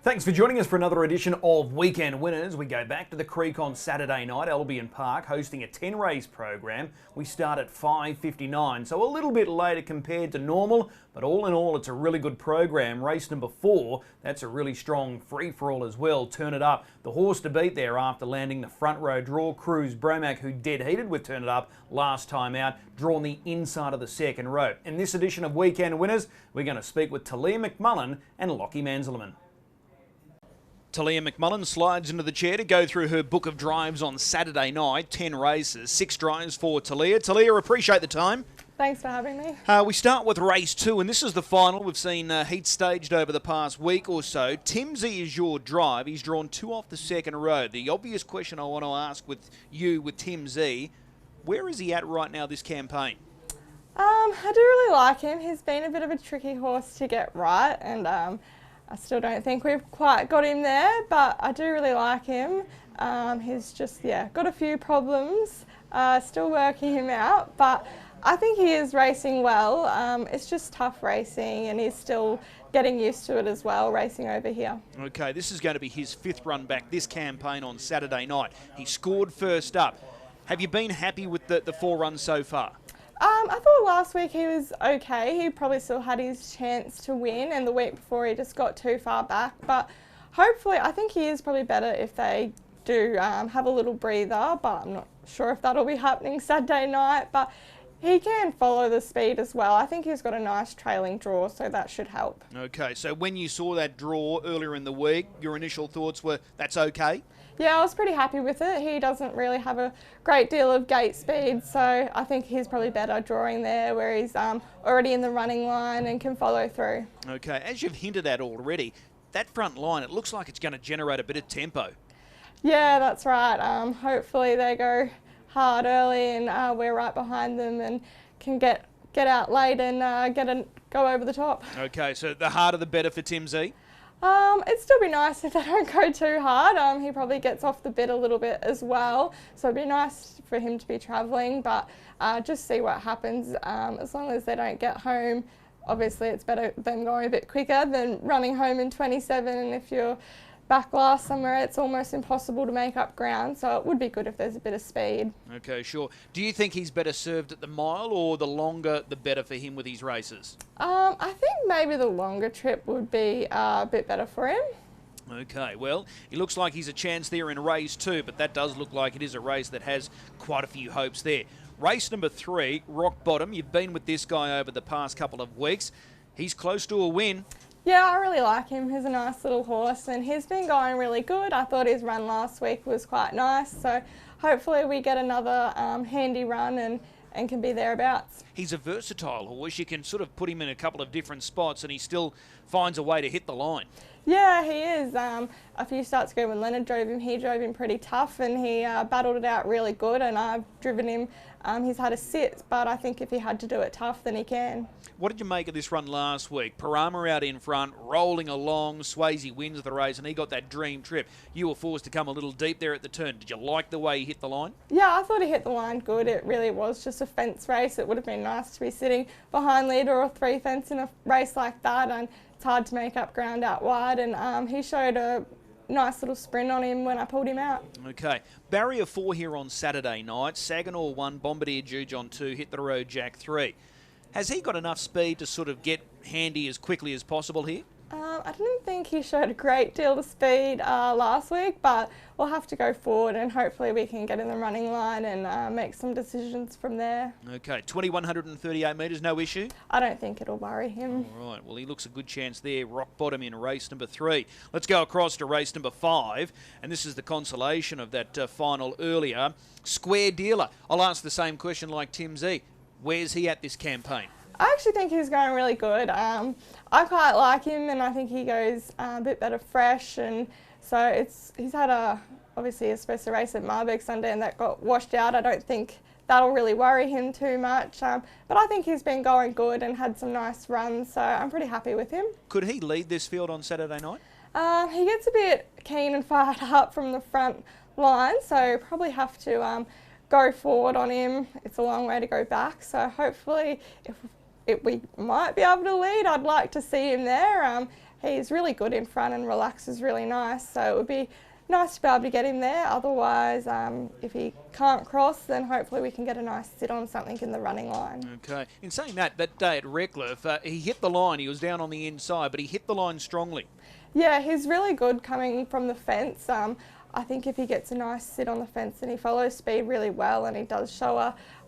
Thanks for joining us for another edition of Weekend Winners. We go back to the Creek on Saturday night, Albion Park, hosting a 10-race program. We start at 5:59, so a little bit later compared to normal, but all in all, it's a really good program. Race number 4, that's a really strong free-for-all as well. Turn It Up, the horse to beat there after landing the front row draw. Cruz Bromack, who dead heated with Turn It Up last time out, drawn the inside of the second row. In this edition of Weekend Winners, we're going to speak with Taleah McMullen and Lachie Manzelmann. Taleah McMullen slides into the chair to go through her book of drives on Saturday night. 10 races, 6 drives for Taleah. Taleah, appreciate the time. Thanks for having me. We start with race 2, and this is the final. We've seen heats staged over the past week or so. Timsy is your drive. He's drawn 2 off the second row. The obvious question I want to ask with you, with Timsy, where is he at right now this campaign? I do really like him. He's been a bit of a tricky horse to get right, and I still don't think we've quite got him there, but I do really like him. He's just, got a few problems, still working him out, but I think he is racing well. It's just tough racing, and he's still getting used to it as well, racing over here. Okay, this is going to be his 5th run back this campaign on Saturday night. He scored first up. Have you been happy with the 4 runs so far? I thought last week he was okay. He probably still had his chance to win, and the week before he just got too far back. But hopefully, I think he is probably better if they do have a little breather, but I'm not sure if that'll be happening Saturday night. But he can follow the speed as well. I think he's got a nice trailing draw, so that should help. Okay, so when you saw that draw earlier in the week, your initial thoughts were, that's okay? Yeah, I was pretty happy with it. He doesn't really have a great deal of gate speed, so I think he's probably better drawing there where he's already in the running line and can follow through. Okay, as you've hinted at already, that front line, it looks like it's going to generate a bit of tempo. Yeah, that's right. Hopefully they go hard early and we're right behind them and can get out late and go over the top. Okay, so the harder the better for Timsy? It'd still be nice if they don't go too hard. He probably gets off the bit a little bit as well, so it'd be nice for him to be travelling, but just see what happens. As long as they don't get home, obviously it's better them going a bit quicker than running home in 27, and if you're back last somewhere, it's almost impossible to make up ground, so it would be good if there's a bit of speed. Okay, sure. Do you think he's better served at the mile, or the longer the better for him with his races? I think maybe the longer trip would be a bit better for him. Okay, well, he looks like he's a chance there in race 2, but that does look like it is a race that has quite a few hopes there. Race number 3, Rock Bottom. You've been with this guy over the past couple of weeks. He's close to a win. Yeah, I really like him. He's a nice little horse and he's been going really good. I thought his run last week was quite nice, so hopefully we get another handy run and can be thereabouts. He's a versatile horse. You can sort of put him in a couple of different spots and he still finds a way to hit the line. Yeah, he is. A few starts ago when Leonard drove him, he drove him pretty tough and he battled it out really good, and I've driven him. He's had a sit, but I think if he had to do it tough, then he can. What did you make of this run last week? Parama out in front, rolling along, Swayze wins the race and he got that dream trip. You were forced to come a little deep there at the turn. Did you like the way he hit the line? Yeah, I thought he hit the line good. It really was just a fence race. It would have been nice to be sitting behind leader or 3 fence in a race like that, and it's hard to make up ground out wide, and he showed a nice little sprint on him when I pulled him out. Okay, barrier 4 here on Saturday night. Saginaw 1, Bombardier Juge on 2, Hit the Road Jack 3. Has he got enough speed to sort of get handy as quickly as possible here? I didn't think he showed a great deal of speed last week, but we'll have to go forward and hopefully we can get in the running line and make some decisions from there. Okay, 2,138 metres, no issue? I don't think it'll worry him. All right, well, he looks a good chance there. Rock Bottom in race number 3. Let's go across to race number 5, and this is the consolation of that final earlier. Square Dealer. I'll ask the same question like Timsy. Where's he at this campaign? I actually think he's going really good. I quite like him, and I think he goes a bit better fresh, and so he's had obviously a special race at Marburg Sunday and that got washed out. I don't think that'll really worry him too much, but I think he's been going good and had some nice runs, so I'm pretty happy with him. Could he lead this field on Saturday night? He gets a bit keen and fired up from the front line, so probably have to go forward on him. It's a long way to go back, so hopefully if we might be able to lead. I'd like to see him there. he's really good in front and relaxes really nice. So it would be nice to be able to get him there. Otherwise, if he can't cross, then hopefully we can get a nice sit on something in the running line. Okay. In saying that day at Redcliffe, he hit the line. He was down on the inside, but he hit the line strongly. Yeah, he's really good coming from the fence. I think if he gets a nice sit on the fence and he follows speed really well, and he does show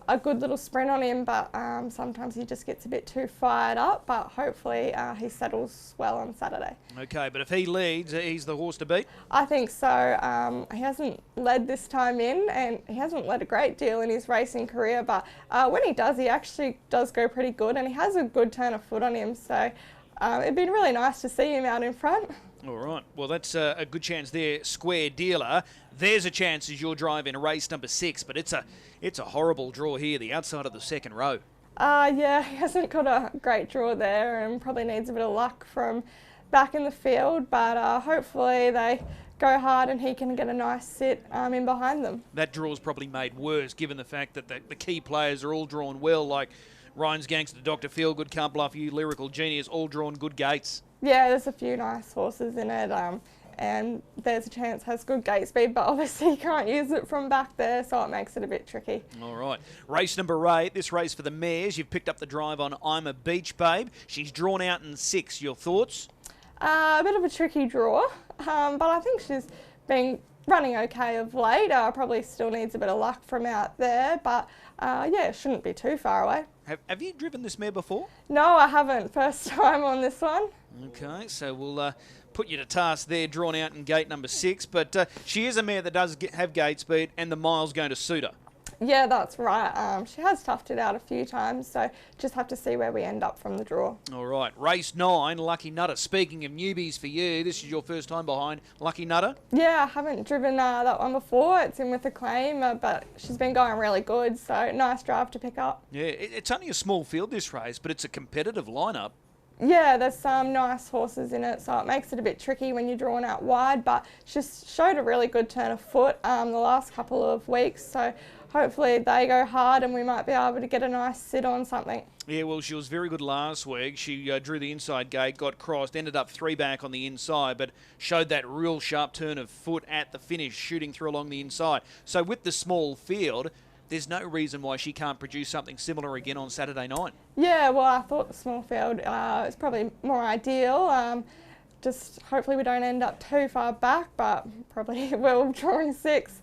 a good little sprint on him, but sometimes he just gets a bit too fired up, but hopefully he settles well on Saturday. Okay, but if he leads, he's the horse to beat? I think so. He hasn't led this time in, and he hasn't led a great deal in his racing career, but when he does, he actually does go pretty good, and he has a good turn of foot on him, so it'd been really nice to see him out in front. All right. Well, that's a good chance there, Square Dealer. There's a chance as you're driving race number 6, but it's a horrible draw here, the outside of the second row. Yeah, he hasn't got a great draw there and probably needs a bit of luck from back in the field, but hopefully they go hard and he can get a nice sit in behind them. That draw's probably made worse given the fact that the key players are all drawn well, like Ryan's Gangster, Dr. Feelgood, Can't Bluff You, Lyrical Genius, all drawn good gates. Yeah, there's a few nice horses in it, and there's a chance it has good gate speed, but obviously you can't use it from back there, so it makes it a bit tricky. All right. Race number 8, this race for the mares. You've picked up the drive on I'm a Beach Babe. She's drawn out in 6. Your thoughts? A bit of a tricky draw, but I think she's been running okay of late. Probably still needs a bit of luck from out there, but yeah, it shouldn't be too far away. Have you driven this mare before? No, I haven't. First time on this one. Okay, so we'll put you to task there, drawn out in gate number 6, but she is a mare that does have gate speed, and the mile's going to suit her. Yeah, that's right. She has toughed it out a few times, so just have to see where we end up from the draw. All right, race 9, Lucky Nutter. Speaking of newbies for you, this is your first time behind Lucky Nutter? Yeah, I haven't driven that one before. It's in with a claim, but she's been going really good, so nice drive to pick up. Yeah, it's only a small field this race, but it's a competitive lineup. Yeah, there's some nice horses in it, so it makes it a bit tricky when you're drawn out wide, but she's showed a really good turn of foot the last couple of weeks, so hopefully they go hard and we might be able to get a nice sit on something. Yeah, well, she was very good last week. She drew the inside gate, got crossed, ended up 3 back on the inside, but showed that real sharp turn of foot at the finish, shooting through along the inside. So with the small field, there's no reason why she can't produce something similar again on Saturday night. Yeah, well, I thought the small field is probably more ideal. Just hopefully we don't end up too far back, but probably we're drawing 6.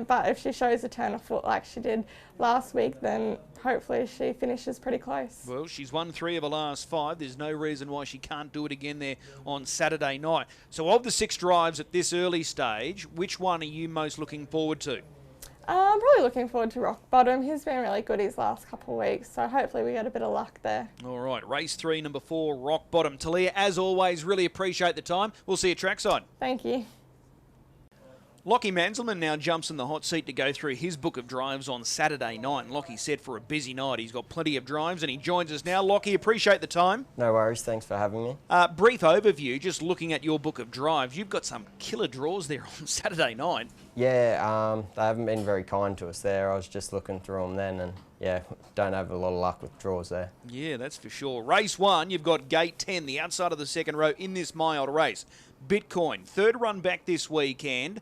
But if she shows a turn of foot like she did last week, then hopefully she finishes pretty close. Well, she's won 3 of her last 5. There's no reason why she can't do it again there on Saturday night. So of the 6 drives at this early stage, which one are you most looking forward to? I'm probably looking forward to Rock Bottom. He's been really good his last couple of weeks, so hopefully we get a bit of luck there. All right, race 3, number 4, Rock Bottom. Taleah, as always, really appreciate the time. We'll see you trackside. Thank you. Lachie Manzelmann now jumps in the hot seat to go through his book of drives on Saturday night. And Lachie said for a busy night. He's got plenty of drives and he joins us now. Lachie, appreciate the time. No worries, thanks for having me. Brief overview, just looking at your book of drives. You've got some killer draws there on Saturday night. Yeah, they haven't been very kind to us there. I was just looking through them then and yeah, don't have a lot of luck with draws there. Yeah, that's for sure. Race 1, you've got gate 10, the outside of the second row in this mile race. Bitcoin, 3rd run back this weekend.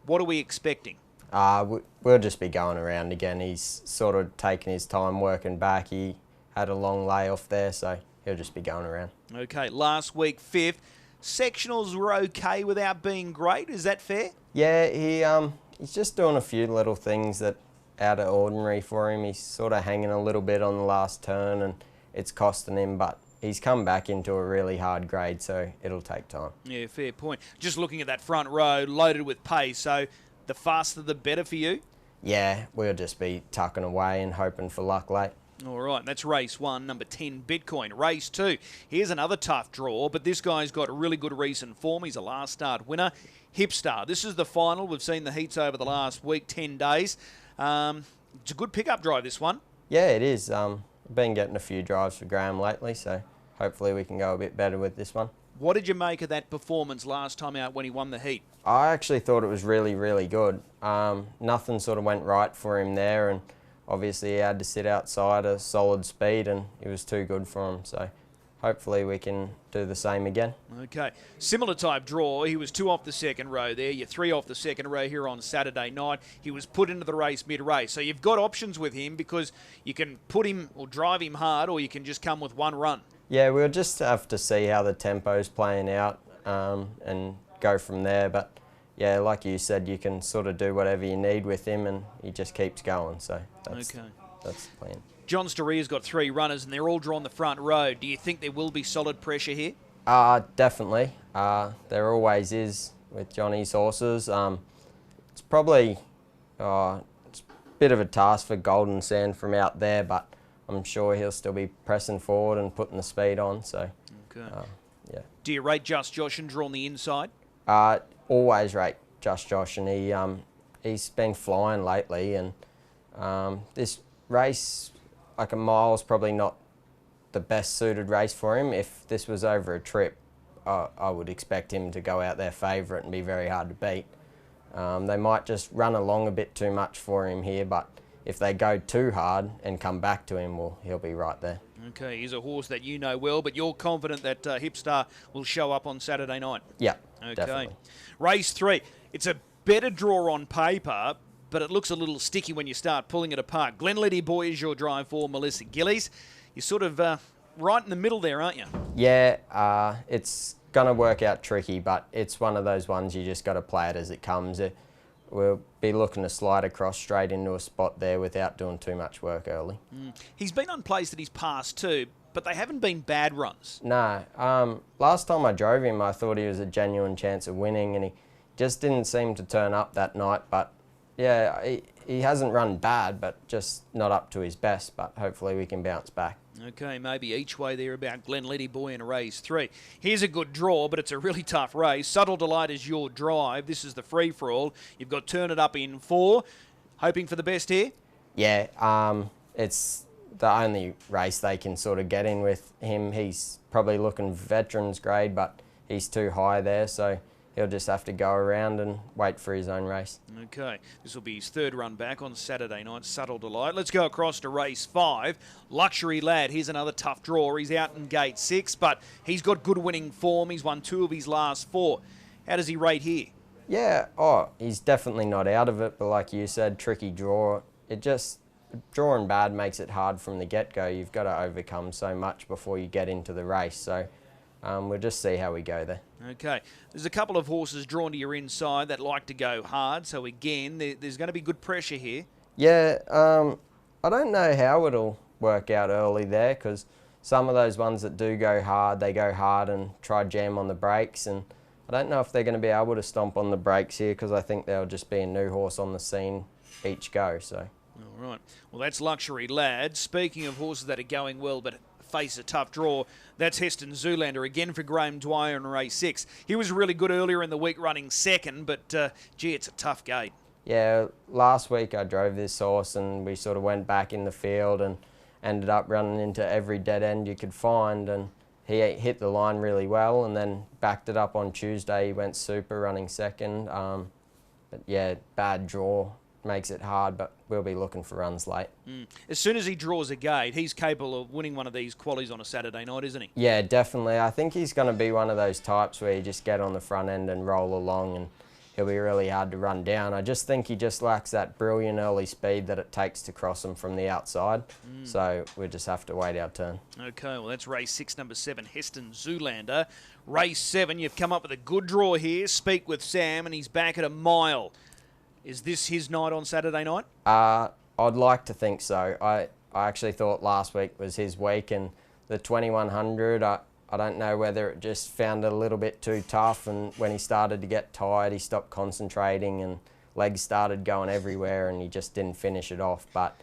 What are we expecting? We'll just be going around again. He's sort of taking his time working back. He had a long layoff there, so he'll just be going around. Okay, last week, 5th. Sectionals were okay without being great. Is that fair? Yeah, he's just doing a few little things that out of ordinary for him. He's sort of hanging a little bit on the last turn and it's costing him, but he's come back into a really hard grade, so it'll take time. Yeah, fair point. Just looking at that front row, loaded with pace, so the faster the better for you? Yeah, we'll just be tucking away and hoping for luck late. All right, that's race 1, number 10, Bitcoin. Race 2, here's another tough draw, but this guy's got a really good recent form. He's a last start winner. Hipstar, this is the final. We've seen the heats over the last week, 10 days. It's a good pickup drive, this one. Yeah, it is. I've been getting a few drives for Graham lately, so hopefully we can go a bit better with this one. What did you make of that performance last time out when he won the heat? I actually thought it was really, really good. Nothing sort of went right for him there, and obviously he had to sit outside a solid speed and it was too good for him. So hopefully we can do the same again. Okay. Similar type draw. He was 2 off the second row there. You're 3 off the second row here on Saturday night. He was put into the race mid-race. So you've got options with him because you can put him or drive him hard, or you can just come with one run. Yeah, we'll just have to see how the tempo's playing out and go from there. But yeah, like you said, you can sort of do whatever you need with him and he just keeps going. So that's the plan. John Taleah's got 3 runners and they're all drawn the front row. Do you think there will be solid pressure here? Definitely. There always is with Johnny's horses. It's probably it's a bit of a task for Golden Sand from out there, but I'm sure he'll still be pressing forward and putting the speed on. So, yeah. Do you rate Just Josh and draw on the inside? Always rate Just Josh, and he's been flying lately. And this race, like a mile, is probably not the best suited race for him. If this was over a trip, I would expect him to go out there favourite and be very hard to beat. They might just run along a bit too much for him here, but if they go too hard and come back to him, well, he'll be right there. Okay, he's a horse that you know well, but you're confident that Hipstar will show up on Saturday night? Yeah, okay. Definitely. Race 3. It's a better draw on paper, but it looks a little sticky when you start pulling it apart. Glenlady Boy is your drive for Melissa Gillies. You're sort of right in the middle there, aren't you? Yeah, it's going to work out tricky, but it's one of those ones you just got to play it as it comes. We'll be looking to slide across straight into a spot there without doing too much work early. He's been unplaced at his past too, but they haven't been bad runs. No. Last time I drove him, I thought he was a genuine chance of winning, and he just didn't seem to turn up that night. But yeah, he hasn't run bad, but just not up to his best. But hopefully we can bounce back. Okay, maybe each way there about Glenlady Boy in race 3. Here's a good draw, but it's a really tough race. Subtle Delight is your drive. This is the free-for-all. You've got Turn It Up in 4. Hoping for the best here? Yeah, it's the only race they can sort of get in with him. He's probably looking veterans grade, but he's too high there, so he'll just have to go around and wait for his own race. Okay, this will be his 3rd run back on Saturday night, Subtle Delight. Let's go across to race 5. Luxury Lad, here's another tough draw. He's out in gate 6, but he's got good winning form. He's won 2 of his last 4. How does he rate here? Yeah, he's definitely not out of it, but like you said, tricky draw. Drawing bad makes it hard from the get-go. You've got to overcome so much before you get into the race, so we'll just see how we go there. Okay, there's a couple of horses drawn to your inside that like to go hard, so again, there's going to be good pressure here. Yeah, I don't know how it'll work out early there, because some of those ones that do go hard, they go hard and try jam on the brakes, and I don't know if they're going to be able to stomp on the brakes here, because I think they'll just be a new horse on the scene each go. So. All right, well that's Luxury Lad. Speaking of horses that are going well but face a tough draw, that's Heston Zoolander again for Graham Dwyer in race 6. He was really good earlier in the week running 2nd, but gee, it's a tough gate. Yeah, last week I drove this horse and we sort of went back in the field and ended up running into every dead end you could find, and he hit the line really well and then backed it up on Tuesday. He went super running 2nd, but yeah, bad draw makes it hard, but we'll be looking for runs late. As soon as he draws a gate, he's capable of winning one of these qualies on a Saturday night, isn't he? Yeah, definitely. I think he's going to be one of those types where you just get on the front end and roll along, and he'll be really hard to run down. I just think he just lacks that brilliant early speed that it takes to cross him from the outside. So we'll just have to wait our turn. Okay, well that's race 6, number 7, Heston Zoolander. Race 7, you've come up with a good draw here. Speak with Sam, and he's back at a mile. Is this his night on Saturday night? I'd like to think so. I actually thought last week was his week, and the 2100, I don't know whether it just found it a little bit too tough, and when he started to get tired, he stopped concentrating and legs started going everywhere and he just didn't finish it off. But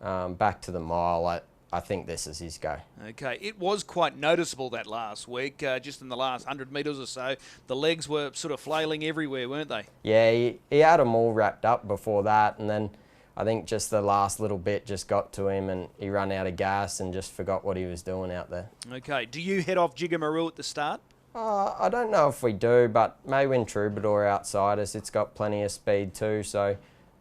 back to the mile, I think this is his go. Okay, it was quite noticeable that last week, just in the last 100 metres or so. The legs were sort of flailing everywhere, weren't they? Yeah, he had them all wrapped up before that, and then I think just the last little bit just got to him and he ran out of gas and just forgot what he was doing out there. Okay, do you head off Jiggamaroo at the start? I don't know if we do, but Maywin Troubadour outside us, it's got plenty of speed too, so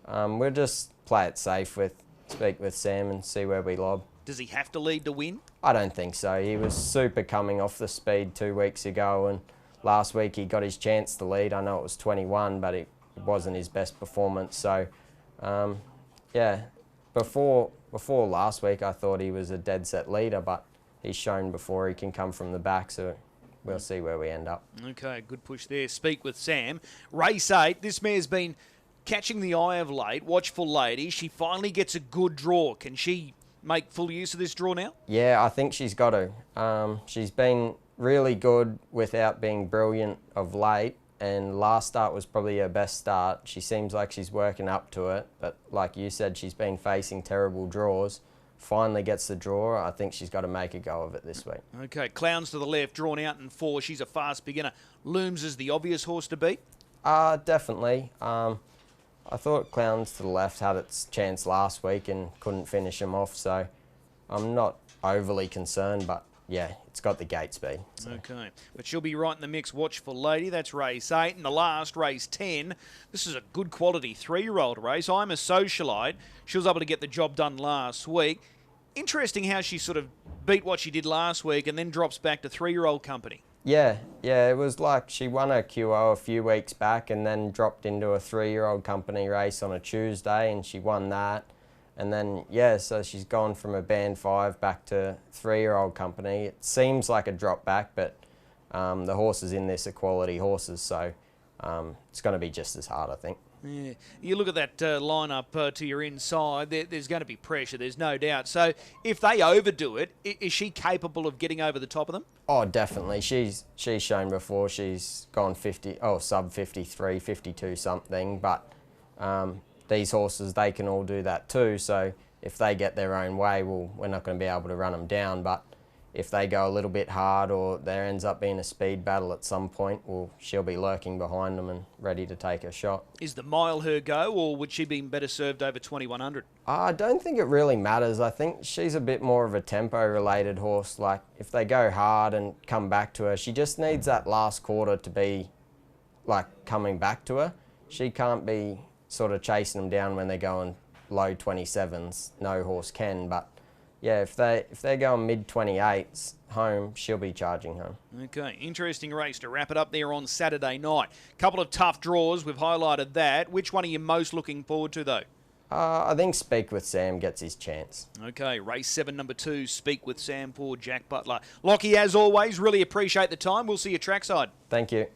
we'll just play it safe speak with Sam and see where we lob. Does he have to lead to win? I don't think so. He was super coming off the speed 2 weeks ago, and last week he got his chance to lead. I know it was 21, but it wasn't his best performance. So, yeah, before last week I thought he was a dead set leader, but he's shown before he can come from the back, so we'll see where we end up. Okay, good push there. Speak with Sam. Race 8, this mare's been catching the eye of late. Watchful Lady. She finally gets a good draw. Can she make full use of this draw now? Yeah, I think she's got to. She's been really good without being brilliant of late, and last start was probably her best start. She seems like she's working up to it, but like you said, she's been facing terrible draws. Finally gets the draw. I think she's got to make a go of it this week. Okay, Clowns to the left, drawn out in 4. She's a fast beginner. Looms as the obvious horse to beat? Definitely. I thought Clowns to the left had its chance last week and couldn't finish him off, so I'm not overly concerned, but yeah, it's got the gate speed. So. Okay, but she'll be right in the mix. Watchful Lady, that's race 8. And the last, race 10. This is a good quality 3-year-old race. I'm a Socialite. She was able to get the job done last week. Interesting how she sort of beat what she did last week and then drops back to 3-year-old company. Yeah, it was like she won a QO a few weeks back and then dropped into a 3-year-old company race on a Tuesday, and she won that. And then, yeah, so she's gone from a band 5 back to 3-year-old company. It seems like a drop back, but the horses in this are quality horses, so it's going to be just as hard, I think. Yeah, you look at that lineup to your inside, there's going to be pressure, there's no doubt. So if they overdo it, is she capable of getting over the top of them? Oh, definitely. She's shown before she's gone sub 53, 52 something, but these horses, they can all do that too. So if they get their own way, well, we're not going to be able to run them down, but if they go a little bit hard or there ends up being a speed battle at some point, well, she'll be lurking behind them and ready to take a shot. Is the mile her go, or would she be better served over 2100? I don't think it really matters. I think she's a bit more of a tempo-related horse. Like, if they go hard and come back to her, she just needs that last quarter to be, like, coming back to her. She can't be sort of chasing them down when they're going low 27s. No horse can, but yeah, if they're going mid-28s home, she'll be charging home. Okay, interesting race to wrap it up there on Saturday night. Couple of tough draws, we've highlighted that. Which one are you most looking forward to, though? I think Speak with Sam gets his chance. Okay, race 7, number 2, Speak with Sam for Jack Butler. Lachie, as always, really appreciate the time. We'll see you trackside. Thank you.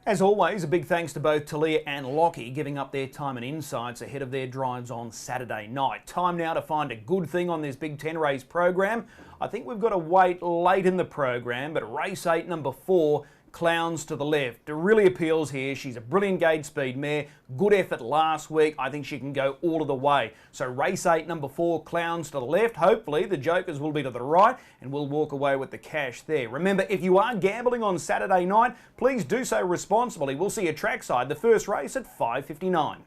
As always, a big thanks to both Taleah and Lachie giving up their time and insights ahead of their drives on Saturday night. Time now to find a good thing on this Big 10 race program. I think we've got to wait late in the program, but race 8, number 4, Clowns to the left. It really appeals here. She's a brilliant gate speed mare. Good effort last week. I think she can go all of the way. So race 8, number 4, Clowns to the left. Hopefully the jokers will be to the right and we'll walk away with the cash there. Remember, if you are gambling on Saturday night, please do so responsibly. We'll see you trackside, the first race at 5:59.